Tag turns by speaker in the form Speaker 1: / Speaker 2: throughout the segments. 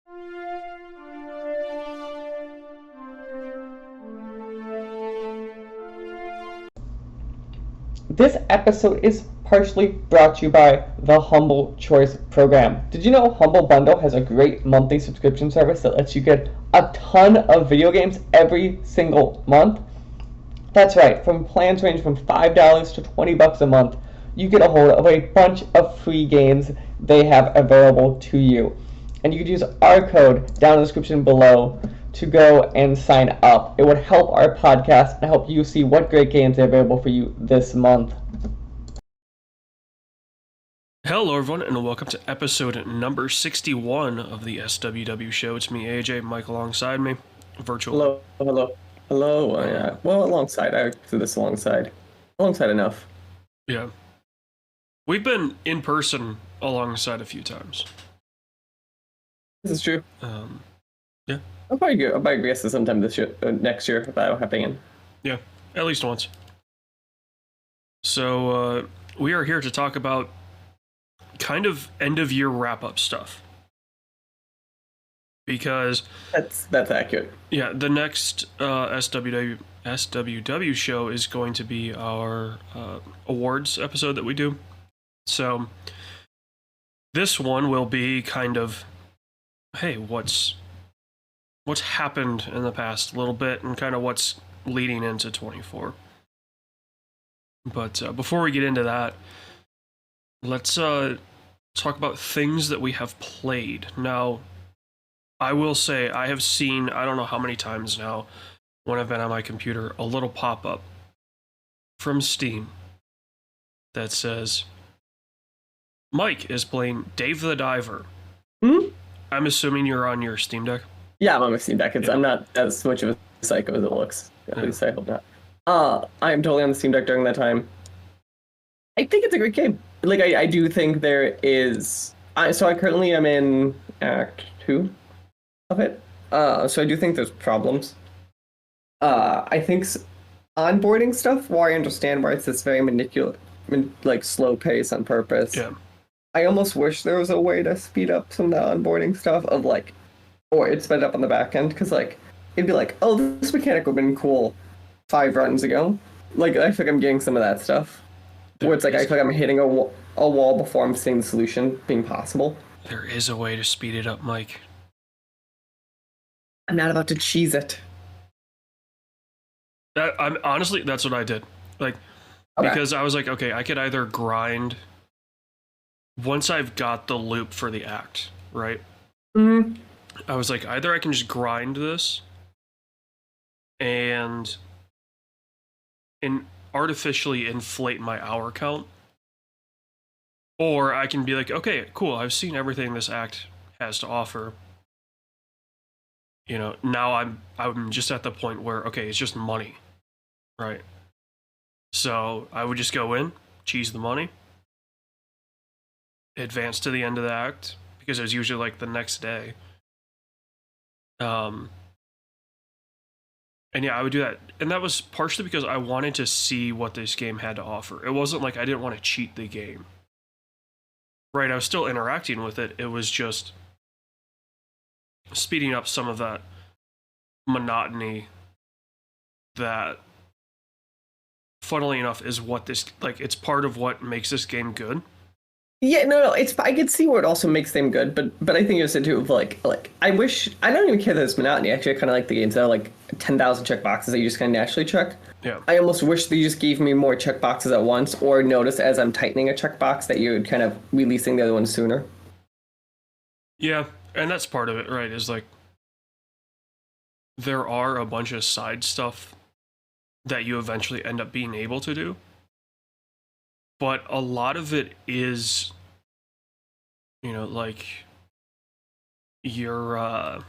Speaker 1: This episode is partially brought to you by the Humble Choice program. Did you know Humble Bundle has a great monthly subscription service that lets you get a ton of video games every single month? That's right, from plans range from $5 to $20 a month, you get a hold of a bunch of free games they have available to you. And you could use our code down in the description below to go and sign up. It would help our podcast and help you see what great games are available for you this month.
Speaker 2: Hello everyone, and welcome to episode number 61 of the SWW Show. It's me, AJ, Mike alongside me, virtual.
Speaker 3: Hello. Well, alongside. I do this alongside enough.
Speaker 2: Yeah. We've been in person alongside a few times.
Speaker 3: This is true.
Speaker 2: Yeah.
Speaker 3: I'll probably guess sometime this year, next year, without happening.
Speaker 2: Yeah, at least once. So, we are here to talk about kind of end-of-year wrap-up stuff. Because...
Speaker 3: That's accurate.
Speaker 2: Yeah, the next SWW show is going to be our awards episode that we do. So, this one will be kind of, hey, what's happened in the past little bit and kind of what's leading into 24. But before we get into that, let's talk about things that we have played. Now, I will say I have seen, I don't know how many times now, when I've been on my computer, a little pop-up from Steam that says, Mike is playing Dave the Diver. I'm assuming you're on your Steam Deck?
Speaker 3: Yeah, I'm on my Steam Deck. I'm not as much of a psycho as it looks. At least I hope not. I am totally on the Steam Deck during that time. I think it's a great game. Like, I do think there is... So I currently am in Act 2 of it. So I do think there's problems. I think onboarding stuff, while I understand why it's this very slow pace on purpose.
Speaker 2: Yeah. I
Speaker 3: almost wish there was a way to speed up some of the onboarding stuff or it's sped up on the back end, because it'd be like, oh, this mechanic would have been cool 5 runs ago. Like, I feel like I'm getting some of that stuff. Where it's like, I feel like I'm hitting a wall before I'm seeing the solution being possible.
Speaker 2: There is a way to speed it up, Mike.
Speaker 3: I'm not about to cheese it.
Speaker 2: Honestly, that's what I did. Like, okay. Because I was like, okay, I could either grind once I've got the loop for the act, right?
Speaker 3: Mm-hmm.
Speaker 2: I was like, either I can just grind this and artificially inflate my hour count, or I can be like, okay, cool, I've seen everything this act has to offer. You know, now I'm just at the point where, okay, it's just money, right? So I would just go in, cheese the money, advance to the end of the act, because it was usually like the next day. And yeah, I would do that. And that was partially because I wanted to see what this game had to offer. It wasn't like I didn't want to cheat the game. Right, I was still interacting with it. It was just speeding up some of that monotony that, funnily enough, is what this, like, it's part of what makes this game good.
Speaker 3: Yeah, no, I could see where it also makes them good, but I think you said too of like I don't even care that it's monotony. Actually, I kind of like the games that are like 10,000 checkboxes that you just kind of naturally check.
Speaker 2: Yeah.
Speaker 3: I almost wish they just gave me more checkboxes at once, or notice as I'm tightening a checkbox that you're kind of releasing the other one sooner.
Speaker 2: Yeah, and that's part of it, right? Is like there are a bunch of side stuff that you eventually end up being able to do. But a lot of it is, you know, like your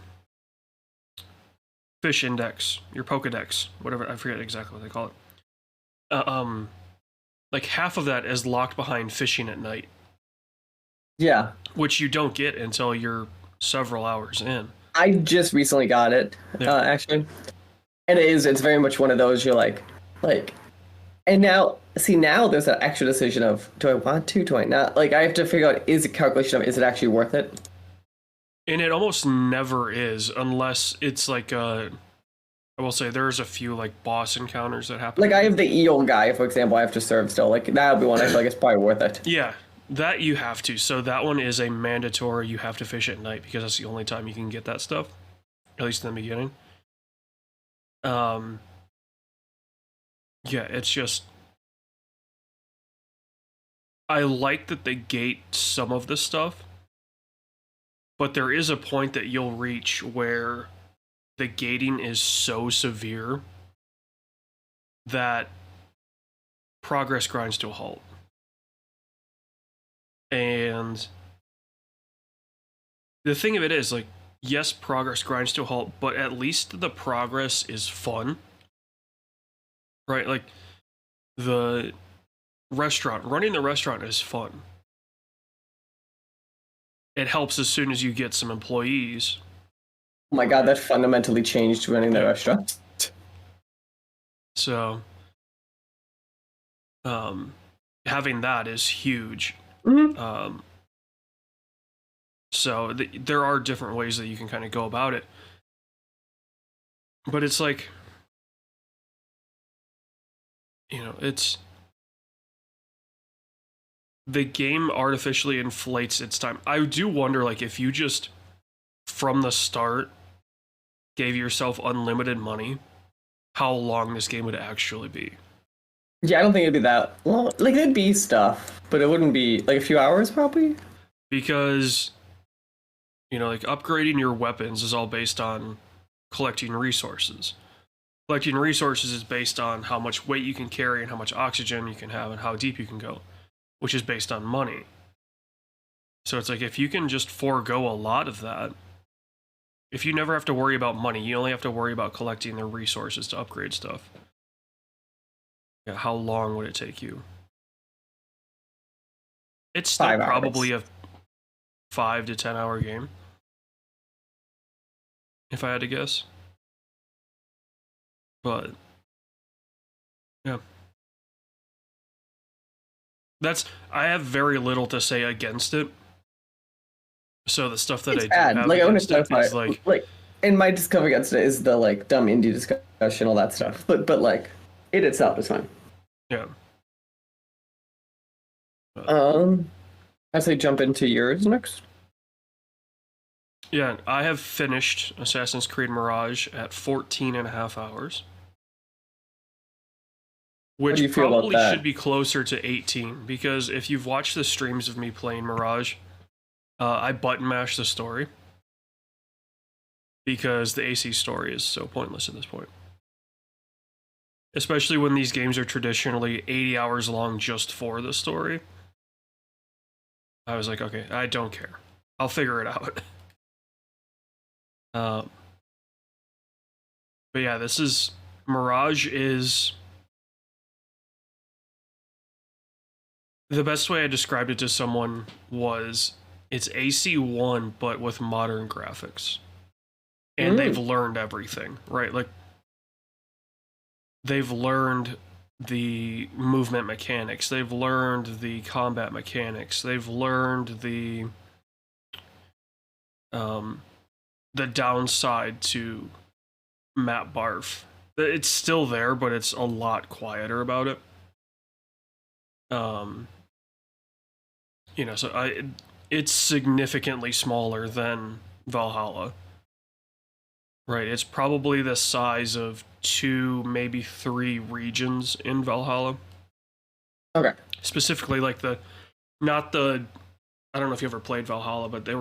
Speaker 2: fish index, your Pokedex, whatever, I forget exactly what they call it. Like half of that is locked behind fishing at night.
Speaker 3: Yeah.
Speaker 2: Which you don't get until you're several hours in.
Speaker 3: I just recently got it, actually. And it's very much one of those you're like, and now there's an extra decision of, do I want to, do I not? Like, I have to figure out, is the calculation of, is it actually worth it?
Speaker 2: And it almost never is, unless it's like I will say there's a few like boss encounters that happen.
Speaker 3: Like I have the eel guy, for example, I have to serve still. Like that would be one I feel like it's probably worth it.
Speaker 2: Yeah, that you have to. So that one is a mandatory. You have to fish at night because that's the only time you can get that stuff, at least in the beginning. Yeah, it's just I like that they gate some of this stuff, but there is a point that you'll reach where the gating is so severe that progress grinds to a halt. And the thing of it is, like, yes, progress grinds to a halt, but at least the progress is fun. Right? Like, the restaurant, running the restaurant is fun. It helps as soon as you get some employees.
Speaker 3: Oh my god, that fundamentally changed running the restaurant.
Speaker 2: So, having that is huge.
Speaker 3: Mm-hmm.
Speaker 2: So there are different ways that you can kind of go about it. But it's like, you know, it's the game artificially inflates its time. I do wonder, like, if you just from the start gave yourself unlimited money, how long this game would actually be.
Speaker 3: Yeah, I don't think it'd be that long. Like, there'd be stuff, but it wouldn't be, like, a few hours, probably?
Speaker 2: Because, you know, like, upgrading your weapons is all based on collecting resources. Collecting resources is based on how much weight you can carry and how much oxygen you can have and how deep you can go, which is based on money. So it's like, if you can just forego a lot of that, if you never have to worry about money, you only have to worry about collecting the resources to upgrade stuff. Yeah, how long would it take you? It's still
Speaker 3: 5 hours.
Speaker 2: probably a 5 to 10 hour game, if I had to guess. But yeah, I have very little to say against it. So the stuff that
Speaker 3: It's
Speaker 2: I do
Speaker 3: bad.
Speaker 2: have
Speaker 3: Like, I
Speaker 2: against
Speaker 3: understand
Speaker 2: it is
Speaker 3: like, and my discovery against it is the, like, dumb indie discussion, all that stuff. But like, it itself is fine.
Speaker 2: yeah.
Speaker 3: I'd say jump into yours next.
Speaker 2: Yeah, I have finished Assassin's Creed Mirage at 14 and a half hours. Which
Speaker 3: do you feel about
Speaker 2: probably
Speaker 3: that?
Speaker 2: should be closer to 18, because if you've watched the streams of me playing Mirage, I button mash the story. Because the AC story is so pointless at this point. Especially when these games are traditionally 80 hours long just for the story. I was like, okay, I don't care. I'll figure it out. But yeah, this is... Mirage is... The best way I described it to someone was it's AC1 but with modern graphics. And they've learned everything, right? Like, they've learned the movement mechanics. They've learned the combat mechanics. They've learned the downside to map barf. It's still there, but it's a lot quieter about it. You know, so it's significantly smaller than Valhalla. Right, it's probably the size of 2, maybe 3 regions in Valhalla.
Speaker 3: Okay.
Speaker 2: Specifically, like I don't know if you ever played Valhalla, but there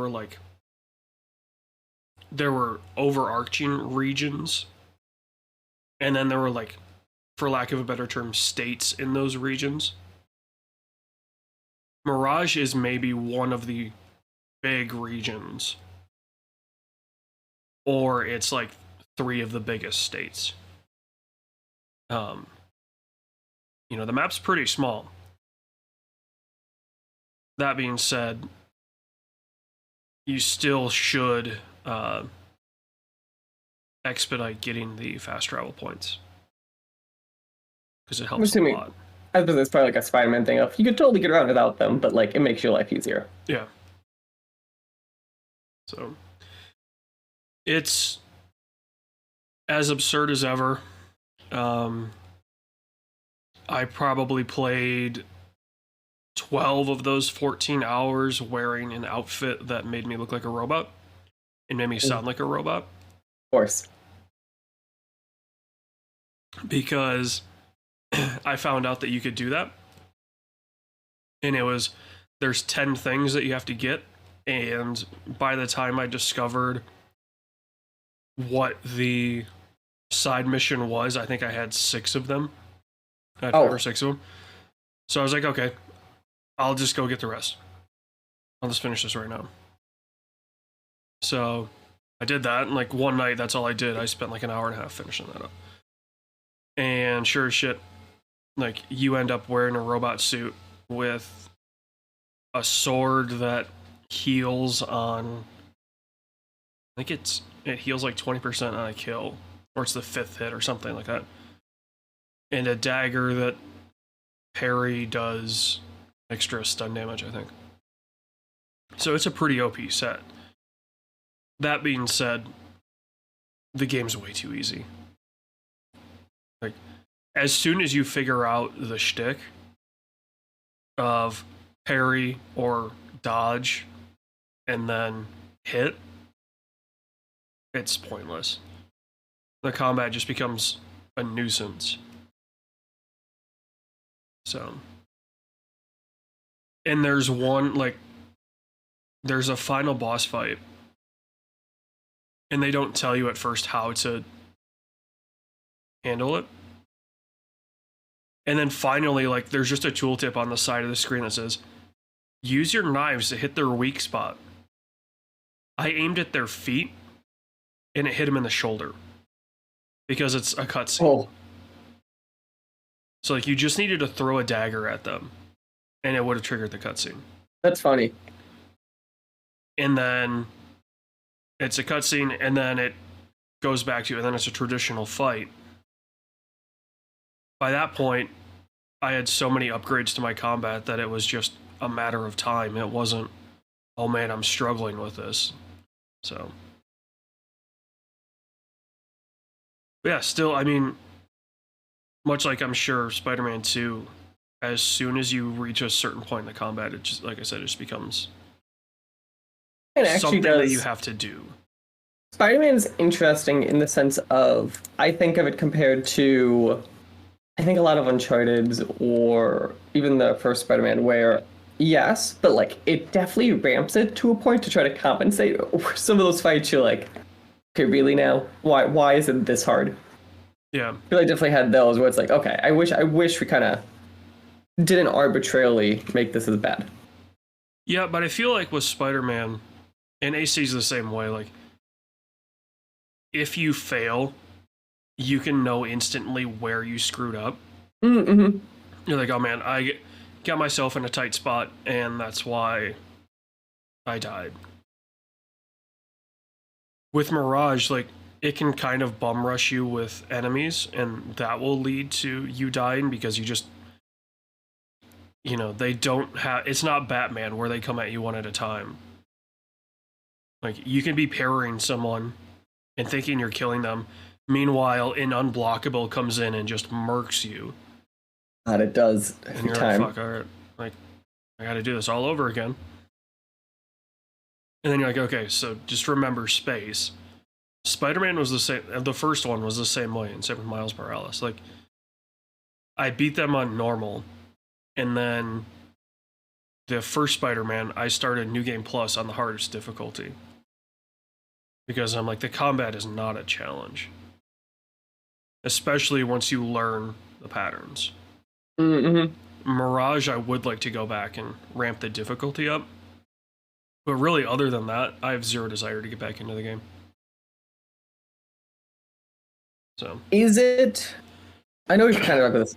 Speaker 2: were overarching regions, and then there were, like, for lack of a better term, states in those regions. Mirage is maybe one of the big regions. Or it's like 3 of the biggest states. You know, the map's pretty small. That being said, you still should expedite getting the fast travel points. Because it helps a lot.
Speaker 3: I suppose it's probably like a Spiderman thing. You could totally get around without them, but, like, it makes your life easier.
Speaker 2: Yeah. So, It's as absurd as ever. I probably played 12 of those 14 hours wearing an outfit that made me look like a robot and made me sound like a robot.
Speaker 3: Of course.
Speaker 2: Because I found out that you could do that. And there's 10 things that you have to get. And by the time I discovered what the side mission was, I think I had 6 of them. I had 5 or 6 of them. So I was like, okay, I'll just go get the rest. I'll just finish this right now. So I did that, and like one night, that's all I did. I spent like an hour and a half finishing that up. And sure as shit, like you end up wearing a robot suit with a sword that heals on, I think it heals like 20% on a kill, or it's the 5th hit or something like that. And a dagger that parry does extra stun damage, I think. So it's a pretty OP set. That being said, the game's way too easy. Like, as soon as you figure out the shtick of parry or dodge and then hit, it's pointless. The combat just becomes a nuisance. So, and there's a final boss fight, and they don't tell you at first how to handle it. And then finally, like, there's just a tooltip on the side of the screen that says, use your knives to hit their weak spot. I aimed at their feet, and it hit him in the shoulder. Because it's a cutscene. Oh. So, like, you just needed to throw a dagger at them, and it would have triggered the cutscene.
Speaker 3: That's funny.
Speaker 2: And then it's a cutscene, and then it goes back to, and then it's a traditional fight. By that point, I had so many upgrades to my combat that it was just a matter of time. It wasn't, oh man, I'm struggling with this. So, but yeah, still, I mean, much like I'm sure Spider-Man 2, as soon as you reach a certain point in the combat, it just, like I said, it just becomes something that you have to do.
Speaker 3: Spider-Man's interesting in the sense of, I think of it compared to, I think a lot of Uncharted's or even the first Spider-Man, where yes, but like it definitely ramps it to a point to try to compensate. Some of those fights you're like, okay, really now? Why is it this hard?
Speaker 2: Yeah.
Speaker 3: I feel like I definitely had those where it's like, okay, I wish we kind of didn't arbitrarily make this as bad.
Speaker 2: Yeah, but I feel like with Spider-Man, and AC's the same way, like, if you fail, you can know instantly where you screwed up.
Speaker 3: Mm-hmm.
Speaker 2: You're like, oh man, I got myself in a tight spot, and that's why I died. With Mirage, like, it can kind of bum rush you with enemies, and that will lead to you dying because you just, you know, they don't have, it's not Batman where they come at you one at a time. Like, you can be parrying someone and thinking you're killing them. Meanwhile, an unblockable comes in and just murks you.
Speaker 3: God, it does.
Speaker 2: And you're like, fuck, all right. Like, I gotta do this all over again. And then you're like, okay, so just remember space. Spider-Man was the same, the first one was the same way in 7 Miles Morales. Like, I beat them on normal, and then the first Spider-Man, I started New Game Plus on the hardest difficulty. Because I'm like, the combat is not a challenge. Especially once you learn the patterns.
Speaker 3: Mm-hmm.
Speaker 2: Mirage, I would like to go back and ramp the difficulty up. But really, other than that, I have zero desire to get back into the game. So,
Speaker 3: is it? I know we've kind of talked about this.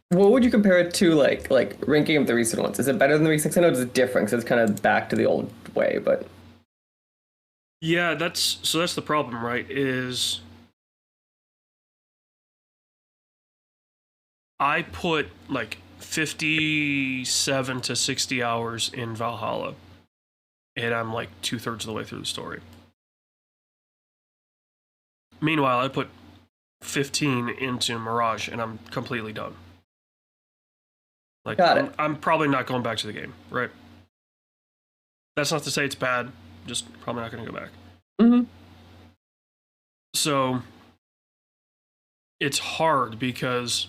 Speaker 3: What would you compare it to, like ranking of the recent ones? Is it better than the recent? I know it's different, because it's kind of back to the old way, but
Speaker 2: yeah, that's the problem, right? Is I put like 57 to 60 hours in Valhalla, and I'm like 2/3 of the way through the story. Meanwhile, I put 15 into Mirage, and I'm completely done. Like,
Speaker 3: Got it.
Speaker 2: I'm probably not going back to the game, right? That's not to say it's bad, just probably not going to go back.
Speaker 3: Mm-hmm.
Speaker 2: So, it's hard because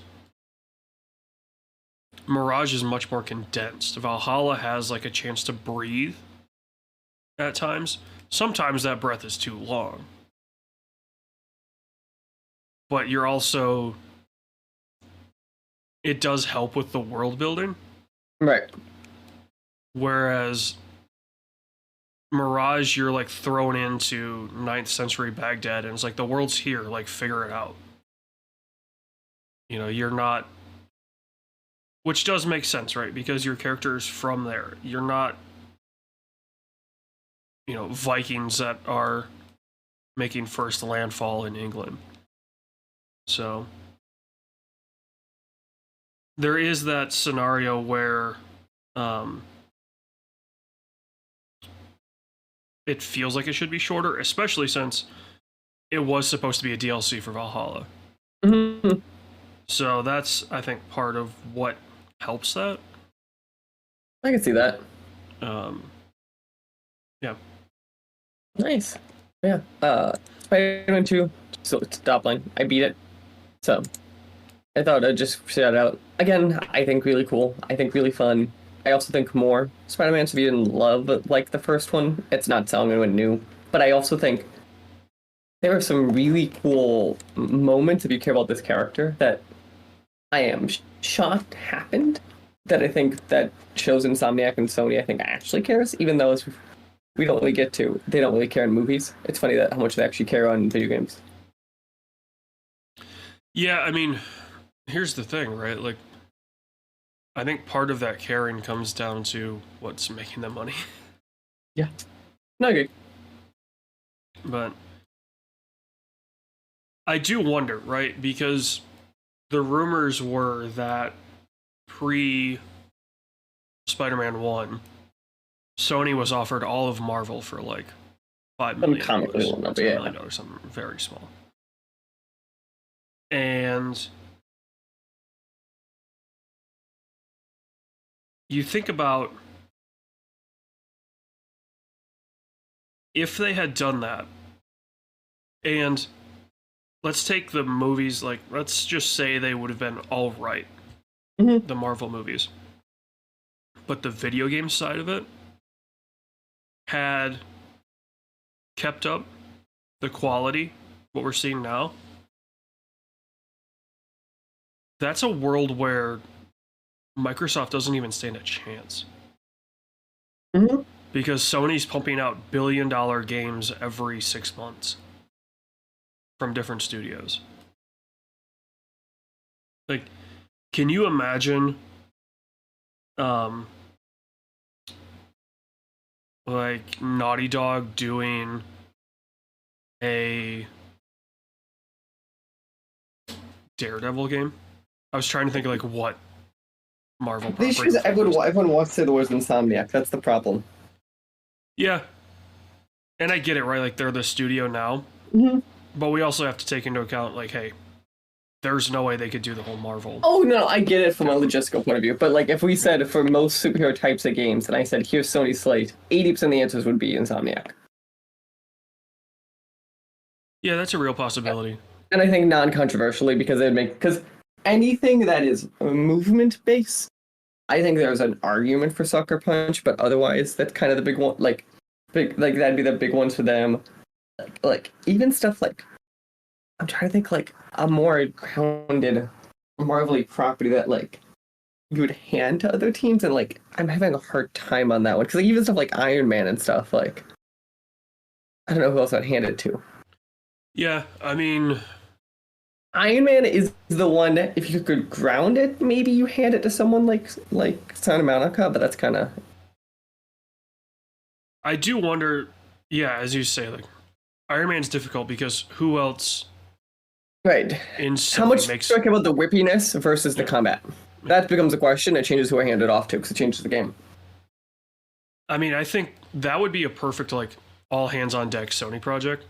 Speaker 2: Mirage is much more condensed. Valhalla has like a chance to breathe at times. Sometimes that breath is too long. But you're also... It does help with the world building.
Speaker 3: Right.
Speaker 2: Whereas Mirage, you're like thrown into 9th century Baghdad, and it's like the world's here, like figure it out. You know, you're not... Which does make sense, right? Because your character is from there. You're not, you know, Vikings that are making first landfall in England. So there is that scenario where it feels like it should be shorter, especially since it was supposed to be a DLC for Valhalla.
Speaker 3: Mm-hmm.
Speaker 2: So that's, I think, part of what helps that.
Speaker 3: I can see that.
Speaker 2: Yeah.
Speaker 3: Nice. Yeah. Spiderman 2, so it's top line. I beat it. So I thought I'd just shout out. Again, I think really cool. I think really fun. I also think more. Spider-Man, if you didn't love like the first one, it's not telling anyone new. But I also think there are some really cool moments if you care about this character that I am shocked happened. That I think that shows Insomniac and Sony, I think, actually cares, even though we don't really get to. They don't really care in movies. It's funny that how much they actually care on video games.
Speaker 2: Yeah, I mean, here's the thing, right? Like, I think part of that caring comes down to what's making them money.
Speaker 3: Yeah. No, I agree.
Speaker 2: But I do wonder, right? Because the rumors were that pre Spider-Man 1, Sony was offered all of Marvel for like $5 million. $10 million, something very small. And you think about if they had done that, and let's take the movies, like, let's just say they would have been all right, the Marvel movies. But the video game side of it had kept up the quality, what we're seeing now. That's a world where Microsoft doesn't even stand a chance.
Speaker 3: Mm-hmm.
Speaker 2: Because Sony's pumping out billion-dollar games every 6 months from different studios. Like, can you imagine like Naughty Dog doing a Daredevil game? I was trying to think of like what Marvel property.
Speaker 3: The issue is everyone wants to say the words Insomniac. That's the problem.
Speaker 2: Yeah. And I get it, right? Like, they're the studio now.
Speaker 3: Mm-hmm.
Speaker 2: But we also have to take into account, like, hey, there's no way they could do the whole Marvel.
Speaker 3: Oh, no, I get it from a logistical point of view. But, like, if we said for most superhero types of games, and I said, here's Sony's slate, 80% of the answers would be Insomniac.
Speaker 2: Yeah, that's a real possibility.
Speaker 3: And I think non-controversially, because it would make... Because anything that is movement-based, I think there's an argument for Sucker Punch, but otherwise, that's kind of the big one. Like that'd be the big ones for them. Like even stuff like, I'm trying to think like a more grounded Marvel-y property that like you would hand to other teams, and like I'm having a hard time on that one because like, even stuff like Iron Man and stuff, like I don't know who else I'd hand it to.
Speaker 2: Yeah, I mean,
Speaker 3: Iron Man is the one that if you could ground it, maybe you hand it to someone like Santa Monica, but that's kind of...
Speaker 2: I do wonder, yeah, as you say, like, Iron Man's difficult because who else...
Speaker 3: Right. How much
Speaker 2: makes...
Speaker 3: do I care about the whippiness versus the combat? That becomes a question. It changes who I hand it off to because it changes the game.
Speaker 2: I mean, I think that would be a perfect, like, all-hands-on-deck Sony project.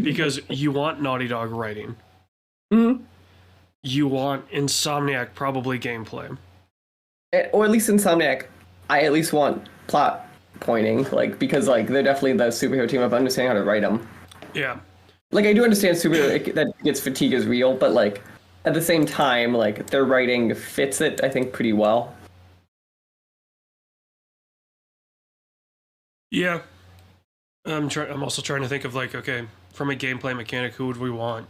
Speaker 2: because you want Naughty Dog writing.
Speaker 3: Mm-hmm.
Speaker 2: You want Insomniac probably gameplay.
Speaker 3: Or at least Insomniac, I at least want plot pointing, like, because like they're definitely the superhero team of understanding how to write them.
Speaker 2: Yeah.
Speaker 3: Like, I do understand superhero that gets fatigue is real, but like at the same time, like their writing fits it, I think, pretty well.
Speaker 2: Yeah. I'm also trying to think of like, okay, from a gameplay mechanic, who would we want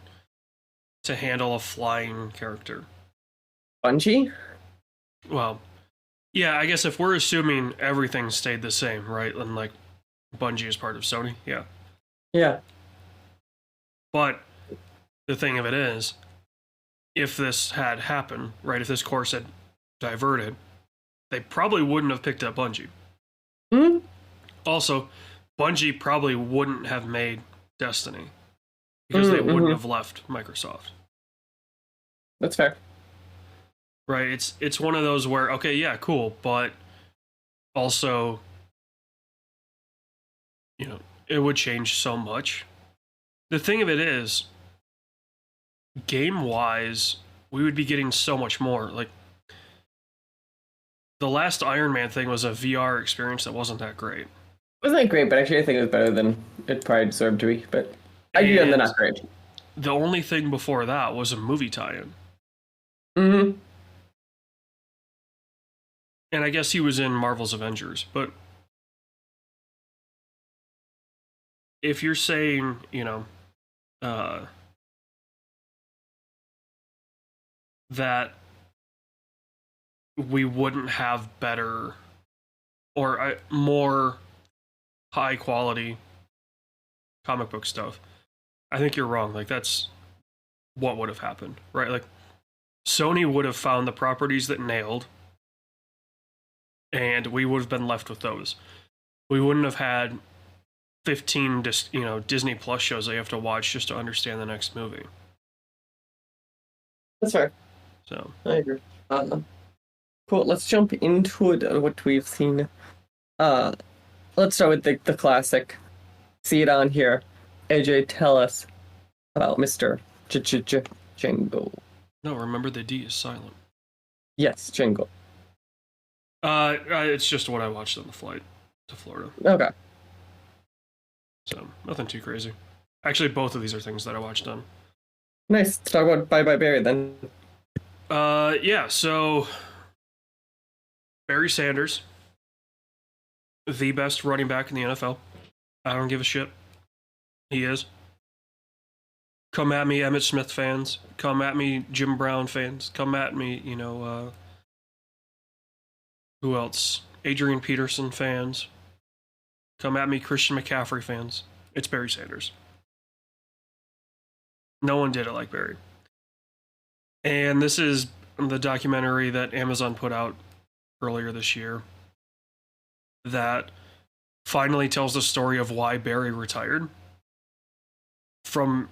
Speaker 2: to handle a flying character?
Speaker 3: Bungie?
Speaker 2: Well, yeah, I guess if we're assuming everything stayed the same, right? And like Bungie is part of Sony, yeah.
Speaker 3: Yeah.
Speaker 2: But the thing of it is, if this had happened, right, if this course had diverted, they probably wouldn't have picked up Bungie.
Speaker 3: Hmm?
Speaker 2: Also, Bungie probably wouldn't have made Destiny because they wouldn't have left Microsoft.
Speaker 3: That's fair.
Speaker 2: Right? It's one of those where, okay, yeah, cool, but also, you know, it would change so much. The thing of it is, game-wise, we would be getting so much more. Like, the last Iron Man thing was a VR experience that wasn't that great.
Speaker 3: It wasn't that great, but actually I think it was better than it probably deserved to be. But I agree on the not great.
Speaker 2: The only thing before that was a movie tie-in.
Speaker 3: Mm-hmm.
Speaker 2: And I guess he was in Marvel's Avengers, but if you're saying, you know, that we wouldn't have better or more high quality comic book stuff, I think you're wrong. Like, that's what would have happened, right? Like, Sony would have found the properties that nailed, and we would have been left with those. We wouldn't have had 15 Disney Plus shows that you have to watch just to understand the next movie.
Speaker 3: That's fair.
Speaker 2: So
Speaker 3: I agree. Cool. Let's jump into it, what we've seen. Let's start with the classic. See it on here. AJ, tell us about Mr. Django.
Speaker 2: no, remember the D is silent.
Speaker 3: Yes, Django.
Speaker 2: It's just what I watched on the flight to Florida.
Speaker 3: Okay.
Speaker 2: So nothing too crazy. Actually, both of these are things that I watched on.
Speaker 3: Nice. Let's talk about Bye Bye Barry then.
Speaker 2: Yeah. So Barry Sanders, the best running back in the NFL. I don't give a shit. He is. Come at me, Emmitt Smith fans. Come at me, Jim Brown fans. Come at me, who else? Adrian Peterson fans. Come at me, Christian McCaffrey fans. It's Barry Sanders. No one did it like Barry. And this is the documentary that Amazon put out earlier this year that finally tells the story of why Barry retired.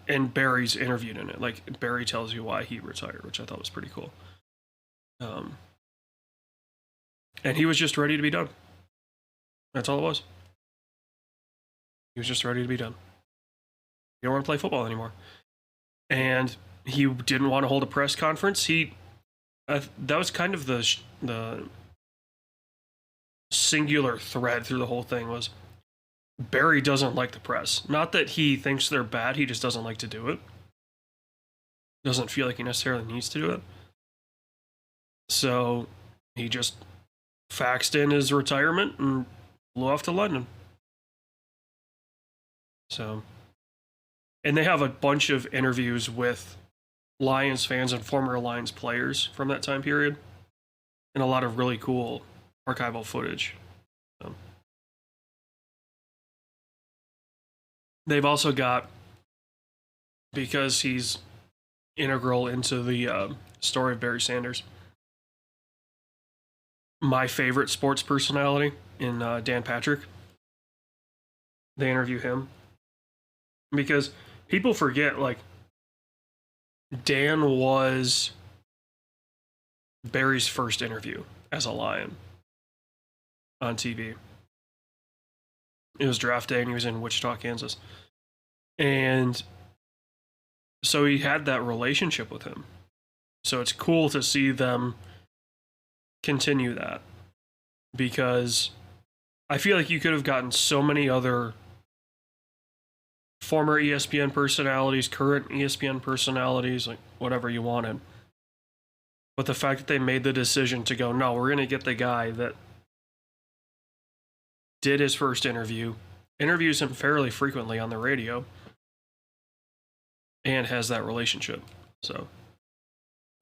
Speaker 2: And Barry's interviewed in it. Like, Barry tells you why he retired, which I thought was pretty cool. And he was just ready to be done. That's all it was. He was just ready to be done. He don't want to play football anymore. And he didn't want to hold a press conference. That was kind of the singular thread through the whole thing was Barry doesn't like the press. Not that he thinks they're bad, he just doesn't like to do it. Doesn't feel like he necessarily needs to do it. So he just faxed in his retirement and flew off to London. So, and they have a bunch of interviews with Lions fans and former Lions players from that time period, and a lot of really cool archival footage. So, they've also got, because he's integral into the story of Barry Sanders, my favorite sports personality in Dan Patrick. They interview him because people forget, like, Dan was Barry's first interview as a Lion on TV. It was draft day and he was in Wichita, Kansas. And so he had that relationship with him. So it's cool to see them continue that, because I feel like you could have gotten so many other former ESPN personalities, current ESPN personalities, like whatever you wanted. But the fact that they made the decision to go, no, we're going to get the guy that did his first interviews him fairly frequently on the radio, and has that relationship. So,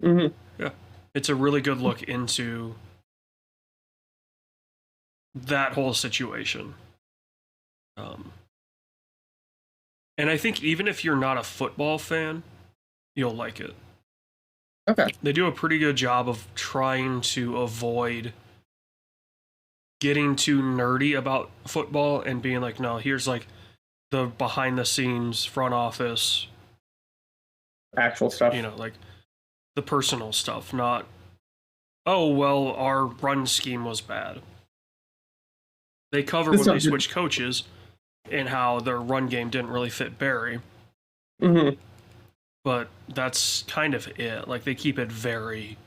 Speaker 2: yeah, it's a really good look into that whole situation. And I think even if you're not a football fan, you'll like it.
Speaker 3: Okay.
Speaker 2: They do a pretty good job of trying to avoid getting too nerdy about football and being like, no, here's like the behind the scenes front office
Speaker 3: Actual stuff.
Speaker 2: You know, like the personal stuff, not, oh, well, our run scheme was bad. They cover when they switched coaches and how their run game didn't really fit Barry. But that's kind of it. Like, they keep it very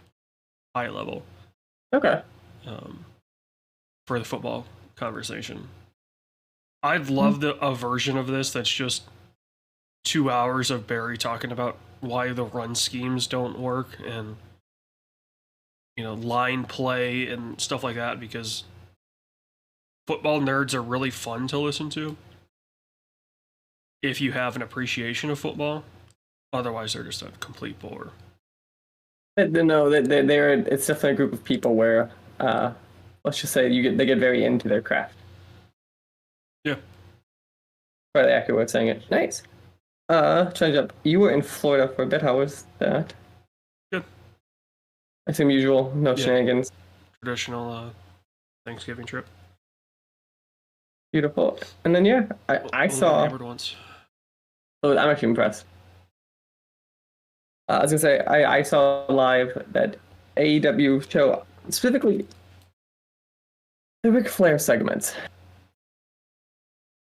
Speaker 2: high level.
Speaker 3: Okay.
Speaker 2: For the football conversation. I'd love a version of this that's just 2 hours of Barry talking about why the run schemes don't work and, you know, line play and stuff like that, because football nerds are really fun to listen to if you have an appreciation of football. Otherwise, they're just a complete bore.
Speaker 3: No, they're it's definitely a group of people where, let's just say, they get very into their craft.
Speaker 2: Yeah.
Speaker 3: Probably accurate way of saying it. Nice. Change up. You were in Florida for a bit. How was that?
Speaker 2: Good.
Speaker 3: I assume usual, no shenanigans.
Speaker 2: Traditional Thanksgiving trip.
Speaker 3: Beautiful. And then I saw.
Speaker 2: Once.
Speaker 3: Oh, I'm actually impressed. I was gonna say I saw live that AEW show, specifically the Ric Flair segments.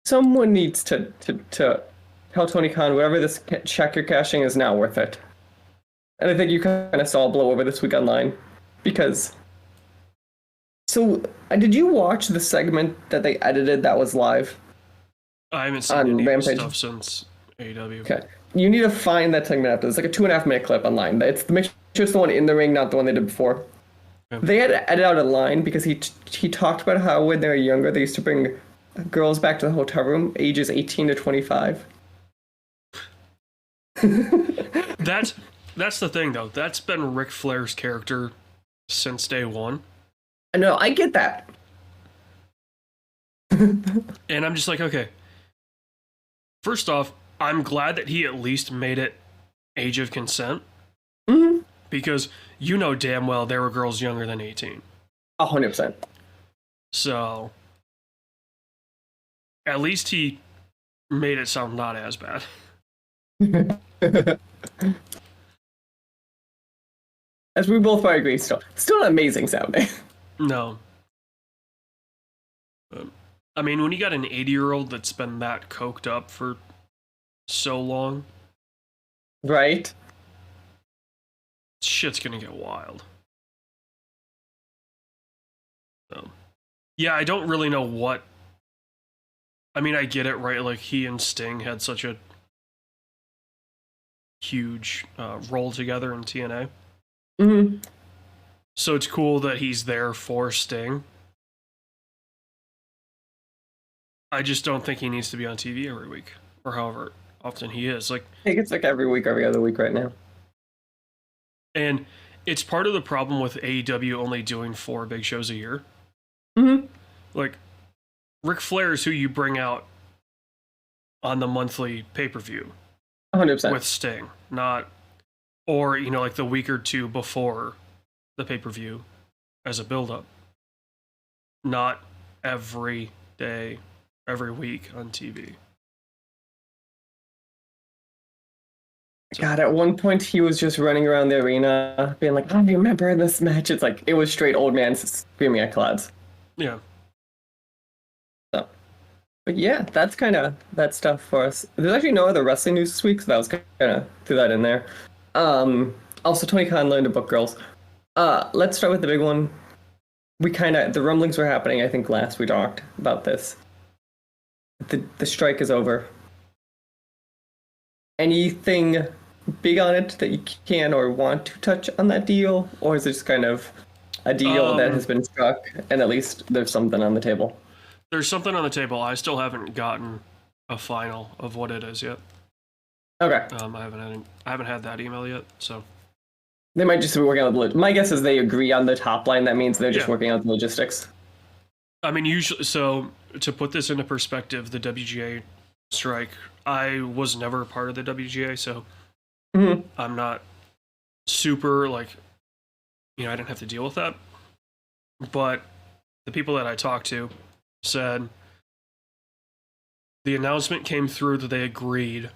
Speaker 3: Someone needs to tell Tony Khan whatever this check you're cashing is not worth it. And I think you kind of saw a blow over this week online, because. So, did you watch the segment that they edited that was live?
Speaker 2: I haven't seen any Rampage stuff since AEW.
Speaker 3: Okay. You need to find that segment after. It's like a 2.5 minute clip online. Make sure it's the one in the ring, not the one they did before. Okay. They had to edit out a line because he talked about how when they were younger, they used to bring girls back to the hotel room, ages 18 to 25.
Speaker 2: That's the thing, though. That's been Ric Flair's character since day one.
Speaker 3: No, I get that.
Speaker 2: And I'm just like, okay. First off, I'm glad that he at least made it age of consent.
Speaker 3: Mm-hmm.
Speaker 2: Because you know damn well there were girls younger than 18.
Speaker 3: 100%.
Speaker 2: So, at least he made it sound not as bad.
Speaker 3: As we both probably agree, still not amazing sounding.
Speaker 2: No. I mean, when you got an 80-year-old that's been that coked up for so long.
Speaker 3: Right?
Speaker 2: Shit's gonna get wild. So, yeah, I don't really know what. I mean, I get it, right? Like, he and Sting had such a huge role together in TNA.
Speaker 3: Mm-hmm.
Speaker 2: So it's cool that he's there for Sting. I just don't think he needs to be on TV every week, or however often he is. Like,
Speaker 3: I think it's like every week, every other week right now.
Speaker 2: And it's part of the problem with AEW only doing 4 big shows a year.
Speaker 3: Mm-hmm.
Speaker 2: Like, Ric Flair is who you bring out on the monthly pay-per-view.
Speaker 3: 100%.
Speaker 2: With Sting, not, or, you know, like the week or two before the pay-per-view as a build-up. Not every day, every week on TV.
Speaker 3: God, at one point he was just running around the arena being like, I remember this match. It's like, it was straight old man screaming at clouds.
Speaker 2: Yeah.
Speaker 3: So, But yeah, that's kind of that stuff for us. There's actually no other wrestling news this week, so that was kind of threw that in there. Also, Tony Khan learned to book girls. Let's start with the big one. The rumblings were happening. I think last we talked about this. The strike is over. Anything big on it that you can or want to touch on that deal, or is it just kind of a deal that has been struck and at least there's something on the table?
Speaker 2: There's something on the table. I still haven't gotten a final of what it is yet.
Speaker 3: Okay.
Speaker 2: I haven't had that email yet, so
Speaker 3: they might just be working on the. My guess is they agree on the top line. That means they're just working on the logistics.
Speaker 2: I mean, usually, so to put this into perspective, the WGA strike, I was never a part of the WGA, so I'm not super I didn't have to deal with that. But the people that I talked to said the announcement came through that they agreed,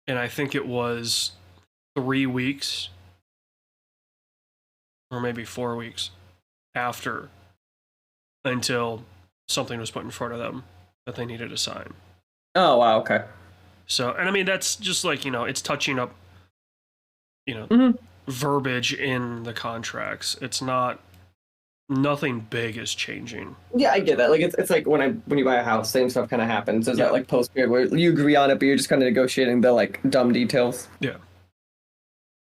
Speaker 2: and I think it was 3 weeks or maybe 4 weeks after until something was put in front of them that they needed to sign.
Speaker 3: Oh, wow, okay.
Speaker 2: So, and I mean, that's just it's touching up, verbiage in the contracts. It's not, nothing big is changing.
Speaker 3: Yeah, I get that. Like, it's like when you buy a house, same stuff kind of happens. There's that, post period where you agree on it, but you're just kind of negotiating the, dumb details.
Speaker 2: Yeah.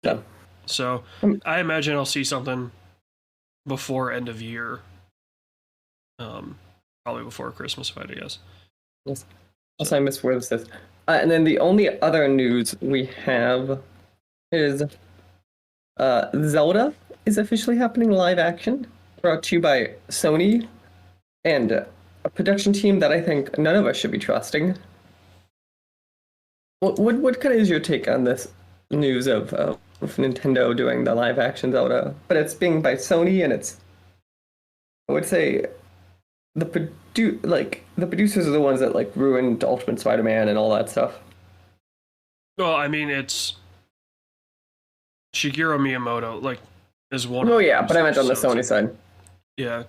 Speaker 3: Yeah.
Speaker 2: So, I imagine I'll see something before end of year. Probably before Christmas, if I had to guess.
Speaker 3: Yes. Also, I missed where this is. And then the only other news we have is Zelda is officially happening live action, brought to you by Sony and a production team that I think none of us should be trusting. What kind of is your take on this news of Nintendo doing the live action Zelda? But it's being by Sony, and it's, I would say, the producers are the ones that ruined Ultimate Spider-Man and all that stuff.
Speaker 2: Well, I mean, it's Shigeru Miyamoto, is one.
Speaker 3: Oh yeah, but I meant on the Sony side.
Speaker 2: Yeah.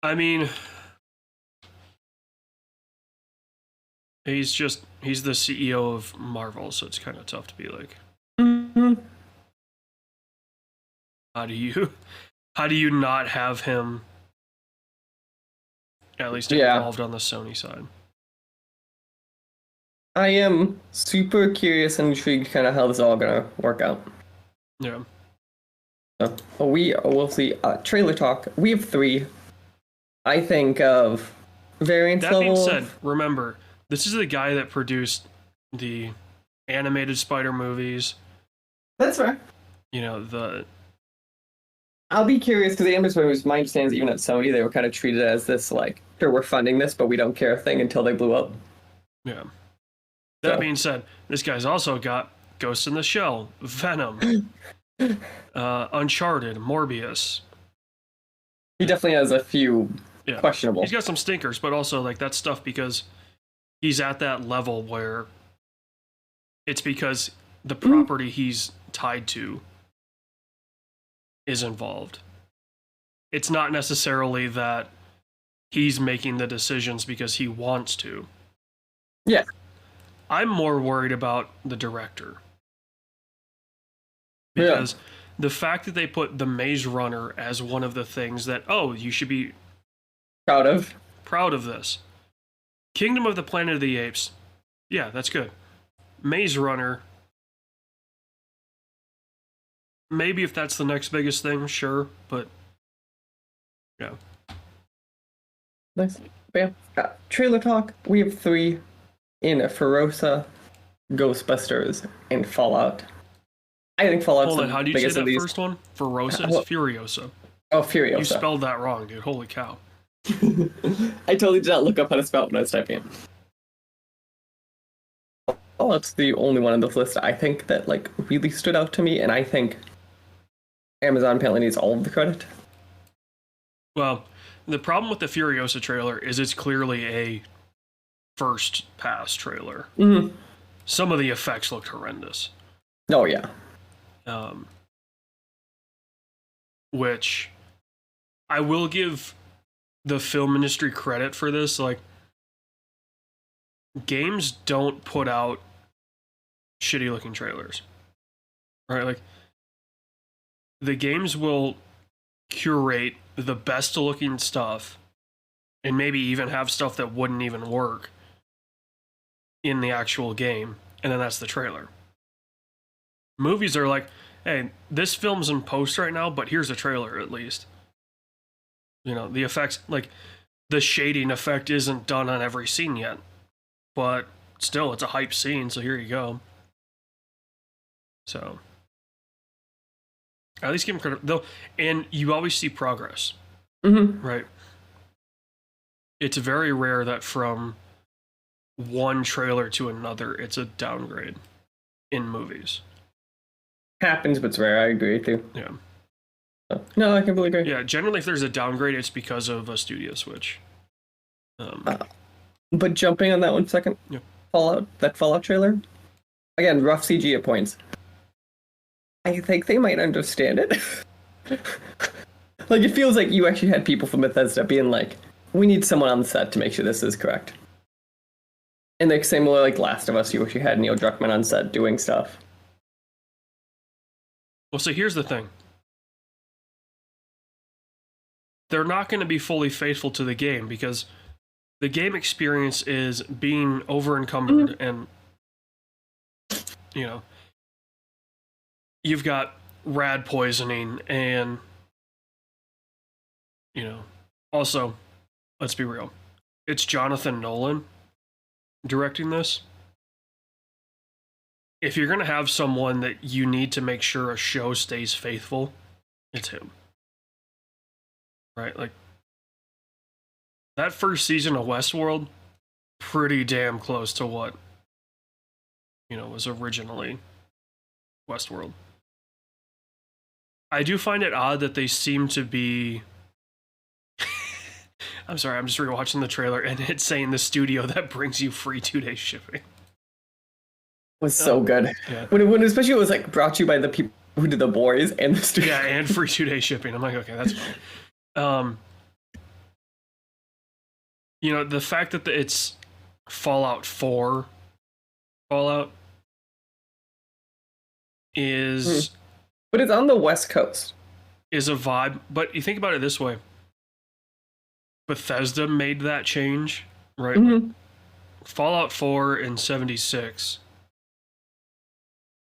Speaker 2: I mean, he's the CEO of Marvel, so it's kind of tough to be like, how do you not have him at least involved on the Sony side?
Speaker 3: I am super curious and intrigued kind of how this is all gonna work out.
Speaker 2: Yeah.
Speaker 3: So we'll see. Trailer talk. We have 3. I think of variance level.
Speaker 2: That being said, remember, this is the guy that produced the animated Spider movies.
Speaker 3: That's fair. I'll be curious because the animated Spider movies, my understanding is even at Sony, they were kind of treated as this sure, we're funding this, but we don't care thing until they blew up.
Speaker 2: Yeah. That being said, this guy's also got Ghost in the Shell, Venom, Uncharted, Morbius.
Speaker 3: He definitely has a few questionable.
Speaker 2: He's got some stinkers, but also that's stuff because he's at that level where it's because the property he's tied to is involved. It's not necessarily that he's making the decisions because he wants to.
Speaker 3: Yeah.
Speaker 2: I'm more worried about the director. Because the fact that they put The Maze Runner as one of the things that, you should be
Speaker 3: proud of
Speaker 2: this. Kingdom of the Planet of the Apes. Yeah, that's good. Maze Runner. Maybe if that's the next biggest thing, sure, but yeah.
Speaker 3: Nice. Bam. Trailer talk. We have 3 in Ferosa, Ghostbusters, and Fallout. I think Fallout's
Speaker 2: Hold on, how do you say that
Speaker 3: these.
Speaker 2: First one? Ferosa? It's Furiosa.
Speaker 3: Oh, Furiosa.
Speaker 2: You spelled that wrong, dude. Holy cow.
Speaker 3: I totally did not look up how to spell it when I was typing it. Fallout's the only one on this list I think that really stood out to me, and I think Amazon apparently needs all of the credit.
Speaker 2: Well, the problem with the Furiosa trailer is it's clearly a first pass trailer.
Speaker 3: Mm-hmm.
Speaker 2: Some of the effects looked horrendous.
Speaker 3: Oh yeah.
Speaker 2: Which I will give the film industry credit for this. Like, games don't put out shitty looking trailers, right? Like, the games will curate the best looking stuff and maybe even have stuff that wouldn't even work in the actual game, and then that's the trailer. Movies are like, hey, this film's in post right now, but here's a trailer at least. You know, the effects, like, the shading effect isn't done on every scene yet, but still, it's a hype scene, so here you go. So, at least give them credit, though, and you always see progress, right? It's very rare that from one trailer to another, it's a downgrade in movies.
Speaker 3: Happens, but it's rare. I agree with you.
Speaker 2: Yeah.
Speaker 3: No, I completely agree.
Speaker 2: Yeah, generally, if there's a downgrade, it's because of a studio switch.
Speaker 3: But jumping on that 1 second,
Speaker 2: yeah.
Speaker 3: Fallout trailer, again, rough CG at points. I think they might understand it. Like, it feels like you actually had people from Bethesda being like, we need someone on the set to make sure this is correct. And like similar, like Last of Us, you wish you had Neil Druckmann on set doing stuff.
Speaker 2: Well, so here's the thing. They're not going to be fully faithful to the game because the game experience is being over encumbered and, you know, you've got rad poisoning and, you know, also, let's be real, it's Jonathan Nolan directing this. If you're going to have someone that you need to make sure a show stays faithful, it's him. Right? Like, that first season of Westworld, pretty damn close to what, you know, was originally Westworld. I do find it odd that they seem to be... I'm sorry, I'm just rewatching the trailer and it's saying the studio that brings you free 2-day shipping.
Speaker 3: Was so good.
Speaker 2: Yeah.
Speaker 3: When especially it was like brought to you by the people who did The Boys and the studio.
Speaker 2: Yeah, and free 2-day shipping. I'm like, okay, that's fine. You know, the fact that it's Fallout 4 Fallout is...
Speaker 3: But it's on the West Coast.
Speaker 2: Is a vibe. But you think about it this way. Bethesda made that change, right?
Speaker 3: Mm-hmm.
Speaker 2: Fallout 4 and 76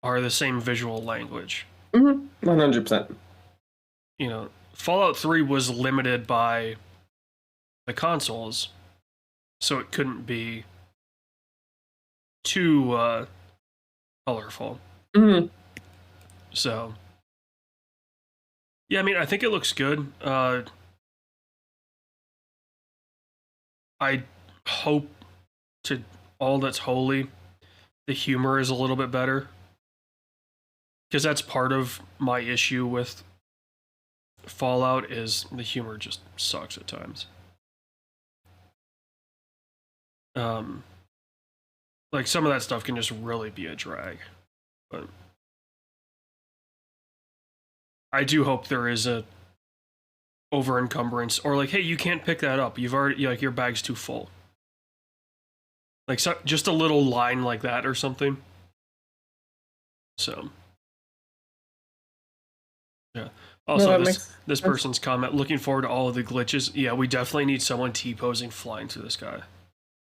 Speaker 2: are the same visual language.
Speaker 3: 100%.
Speaker 2: You know, Fallout 3 was limited by the consoles, so it couldn't be too colorful. So, yeah, I mean, I think it looks good. I hope, to all that's holy, the humor is a little bit better. Because that's part of my issue with Fallout, is the humor just sucks at times. Like, some of that stuff can just really be a drag. But I do hope there is a over encumbrance, or like, hey, you can't pick that up. You've already, like, your bag's too full. Like, so, just a little line like that or something. So, yeah. Also, this person's comment, looking forward to all of the glitches. Yeah, we definitely need someone T-posing flying through the sky.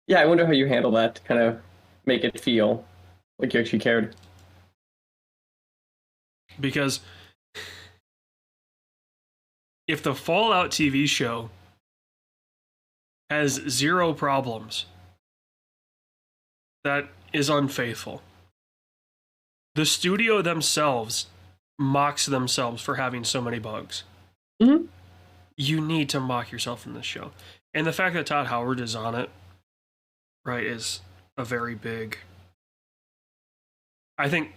Speaker 3: Yeah, I wonder how you handle that to kind of make it feel like you actually cared.
Speaker 2: Because if the Fallout TV show has 0 problems, that is unfaithful. The studio themselves mocks themselves for having so many bugs. You need to mock yourself in this show. And the fact that Todd Howard is on it, right, is a very big, I think,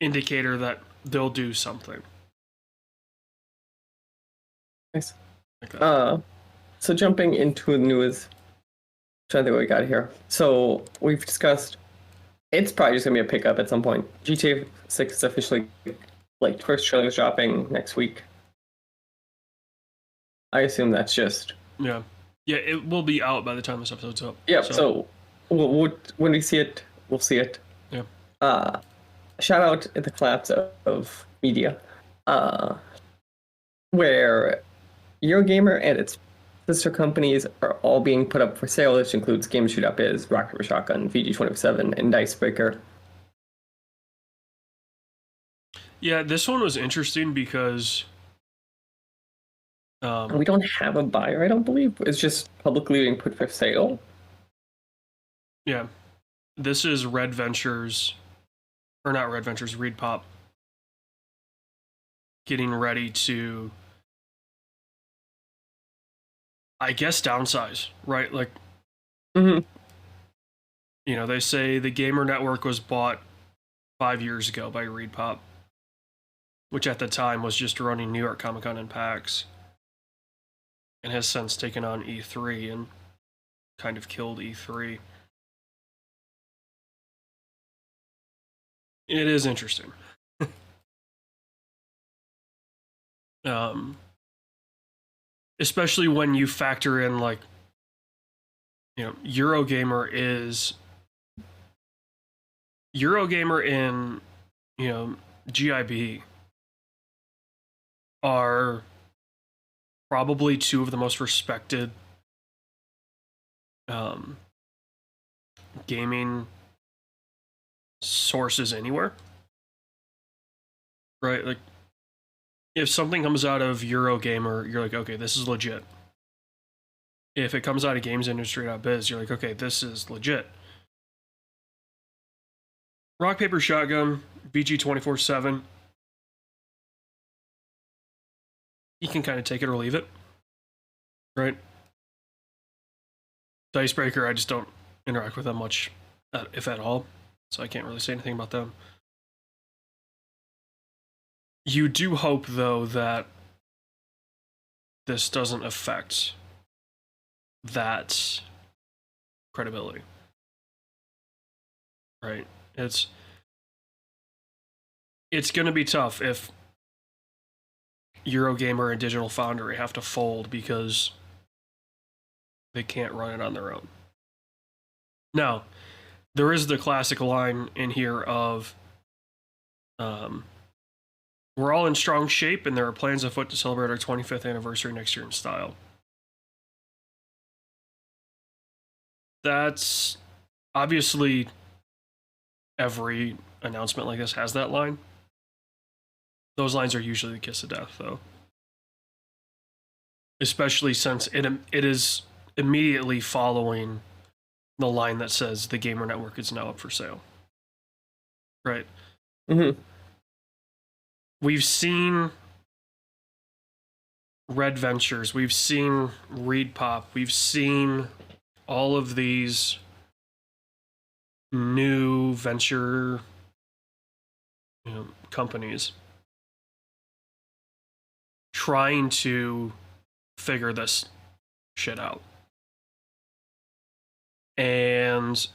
Speaker 2: indicator that they'll do something.
Speaker 3: Nice. Like so jumping into the news, trying to think what we got here. So we've discussed, it's probably just gonna be a pickup at some point. GTA 6 is officially, like, first trailer is dropping next week. I assume that's just
Speaker 2: Yeah. Yeah, it will be out by the time this episode's up.
Speaker 3: Yeah, so when we see it, we'll see it.
Speaker 2: Yeah.
Speaker 3: Shout out at the collapse of media, where Eurogamer and its sister companies are all being put up for sale, which includes Game Shoot Up Is, Rock Paper Shotgun, VG247, and Dicebreaker.
Speaker 2: Yeah, this one was interesting because
Speaker 3: we don't have a buyer, I don't believe. It's just publicly being put for sale.
Speaker 2: Yeah. This is Red Ventures, or not Red Ventures, Reed Pop, getting ready to, I guess, downsize, right? Like,
Speaker 3: you
Speaker 2: know, they say the Gamer Network was bought 5 years ago by Reed Pop, which at the time was just running New York Comic Con and PAX, and has since taken on E3 and kind of killed E3. It is interesting. Especially when you factor in, like, you know, Eurogamer and, you know, GIB are probably two of the most respected gaming sources anywhere, right? Like, if something comes out of Eurogamer, you're like, okay, this is legit. If it comes out of gamesindustry.biz, you're like, okay, this is legit. Rock Paper Shotgun, VG247, you can kind of take it or leave it, right? Dicebreaker, I just don't interact with them much, if at all, so I can't really say anything about them. You do hope, though, that this doesn't affect that credibility, right? It's going to be tough if Eurogamer and Digital Foundry have to fold because they can't run it on their own. Now, there is the classic line in here of, we're all in strong shape and there are plans afoot to celebrate our 25th anniversary next year in style. That's obviously every announcement like this has that line. Those lines are usually the kiss of death, though. Especially since it is immediately following the line that says the Gamer Network is now up for sale. Right?
Speaker 3: Mm-hmm.
Speaker 2: We've seen Red Ventures, we've seen Reed Pop, we've seen all of these new venture, you know, companies trying to figure this shit out. And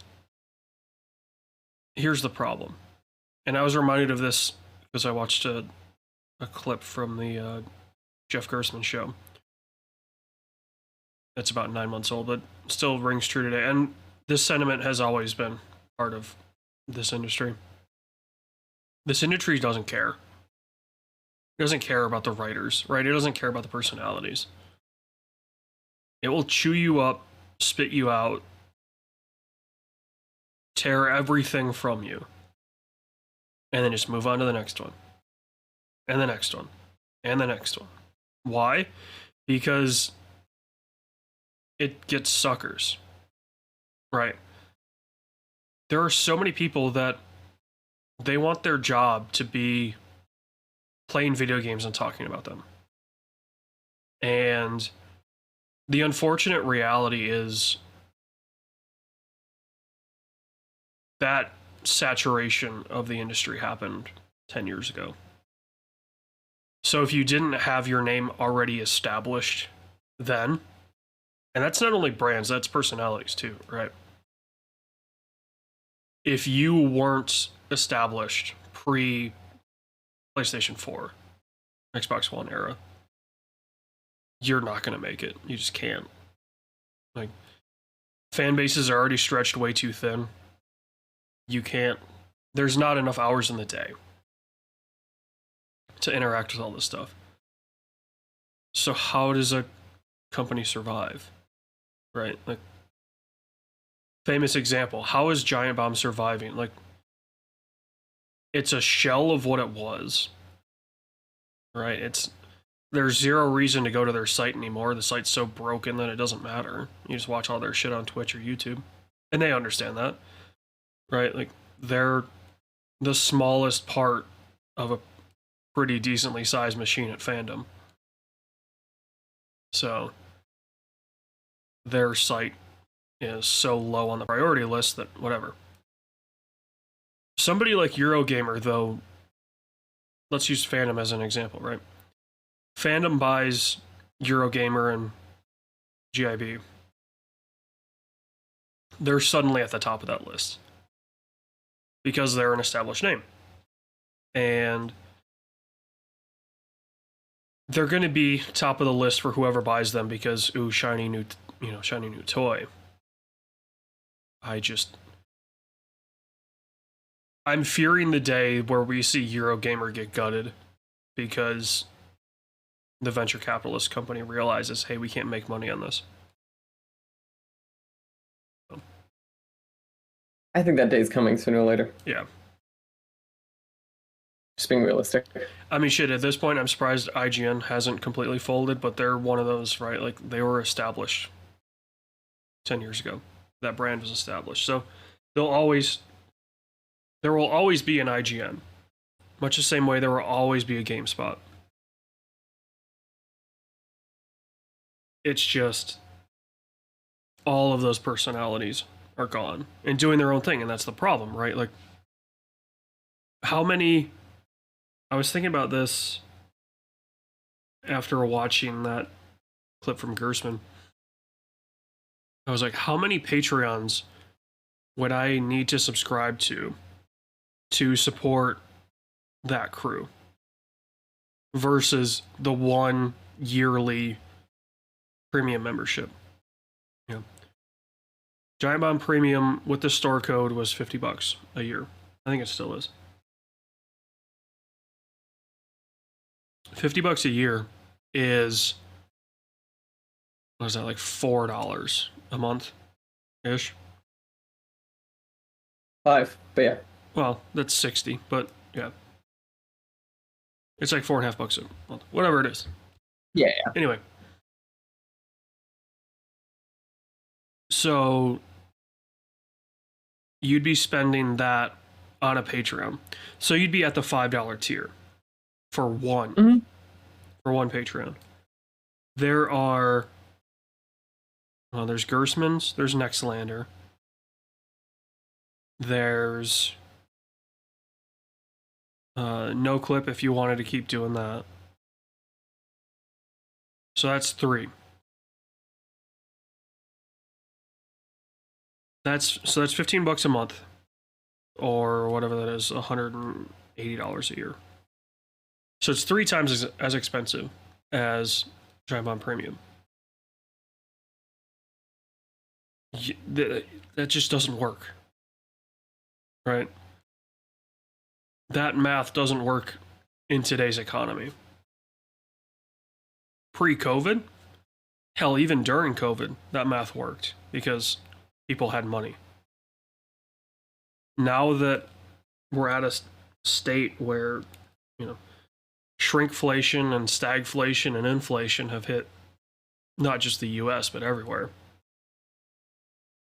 Speaker 2: here's the problem. And I was reminded of this because I watched a clip from the Jeff Gerstmann show. It's about 9 months old, but still rings true today. And this sentiment has always been part of this industry. This industry doesn't care. It doesn't care about the writers, right? It doesn't care about the personalities. It will chew you up, spit you out, tear everything from you, and then just move on to the next one. And the next one. And the next one. Why? Because it gets suckers. Right? There are so many people that they want their job to be playing video games and talking about them. And the unfortunate reality is that saturation of the industry happened 10 years ago. So if you didn't have your name already established then, and that's not only brands, that's personalities too, right? If you weren't established pre PlayStation 4, Xbox One era, you're not going to make it. You just can't. Like, fan bases are already stretched way too thin. There's not enough hours in the day to interact with all this stuff. So how does a company survive? Right? Like, famous example, how is Giant Bomb surviving? Like, it's a shell of what it was. Right? There's zero reason to go to their site anymore. The site's so broken that it doesn't matter. You just watch all their shit on Twitch or YouTube. And they understand that. Right? Like, they're the smallest part of a pretty decently sized machine at fandom. So their site is so low on the priority list that whatever. Somebody like Eurogamer, though, let's use fandom as an example, right? Fandom buys Eurogamer and GIB. They're suddenly at the top of that list because they're an established name. And they're going to be top of the list for whoever buys them because, ooh, shiny new toy. I'm fearing the day where we see Eurogamer get gutted because the venture capitalist company realizes, hey, we can't make money on this.
Speaker 3: I think that day's coming sooner or later.
Speaker 2: Yeah.
Speaker 3: Just being realistic.
Speaker 2: I mean, shit, at this point, I'm surprised IGN hasn't completely folded, but they're one of those, right? Like, they were established 10 years ago. That brand was established. So there will always be an IGN. Much the same way there will always be a GameSpot. It's just all of those personalities are gone and doing their own thing, and that's the problem, right? Like, how many... I was thinking about this after watching that clip from Gersman. I was like, how many Patreons would I need to subscribe to support that crew versus the one yearly premium membership? Yeah. Giant Bomb Premium with the store code was $50 a year. I think it still is. $50 a year is, what is that, like $4 a month ish?
Speaker 3: 5, but yeah.
Speaker 2: Well, that's 60, but yeah. It's like $4.50 a month. Whatever it is.
Speaker 3: Yeah.
Speaker 2: Anyway. So you'd be spending that on a Patreon. So you'd be at the $5 tier for one.
Speaker 3: Mm-hmm.
Speaker 2: For one Patreon. There's Gersman's, there's Nextlander. There's No Clip if you wanted to keep doing that. So that's 3. That's $15 a month, or whatever that is, $180 a year. So it's 3 times as expensive as Giant Bomb Premium. That just doesn't work. Right? That math doesn't work in today's economy. Pre-COVID, hell, even during COVID, that math worked because people had money. Now that we're at a state where, shrinkflation and stagflation and inflation have hit not just the US, but everywhere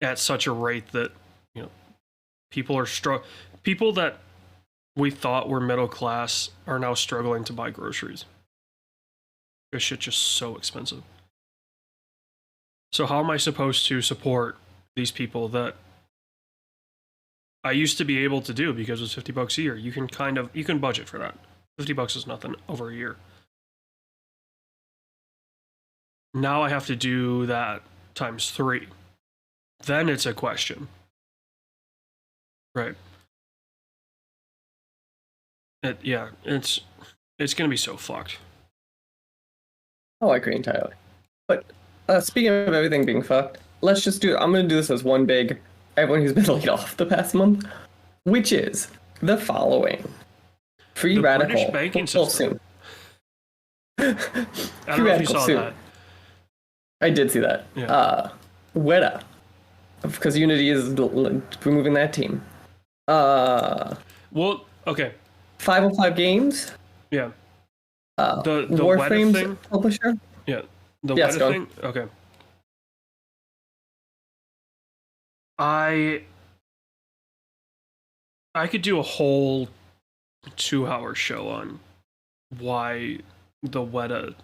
Speaker 2: at such a rate that, people that we thought were middle class are now struggling to buy groceries. This shit's just so expensive. So how am I supposed to support these people that I used to be able to do because it's $50 a year? You can budget for that. $50 is nothing over a year. Now I have to do that times 3. Then it's a question. Right. It's going to be so fucked.
Speaker 3: Oh, I agree entirely. But speaking of everything being fucked, let's just do it. I'm going to do this as one big, everyone who's been laid off the past month, which is the following. Free
Speaker 2: The
Speaker 3: radical.
Speaker 2: British banking system. I don't know if you saw that.
Speaker 3: I did see that.
Speaker 2: Yeah.
Speaker 3: Weta. Because Unity is removing that team.
Speaker 2: Well, okay.
Speaker 3: 505 Games.
Speaker 2: Yeah. The
Speaker 3: Warframe's
Speaker 2: thing.
Speaker 3: publisher.
Speaker 2: Yeah. The
Speaker 3: Yes,
Speaker 2: Weta thing. Okay. I could do a whole 2-hour show on why the Weta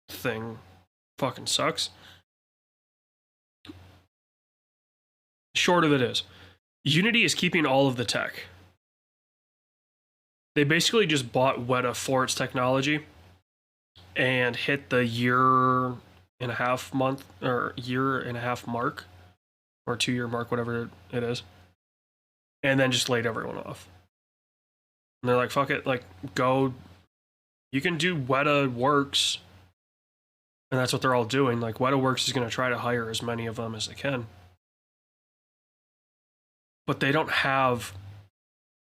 Speaker 2: thing fucking sucks. Short of it is, Unity is keeping all of the tech. They basically just bought Weta for its technology and hit the year and a half mark, or 2-year mark, whatever it is, and then just laid everyone off. And they're like, fuck it, like, go, you can do Weta Works. And that's what they're all doing. Like, Weta Works is going to try to hire as many of them as they can. But they don't have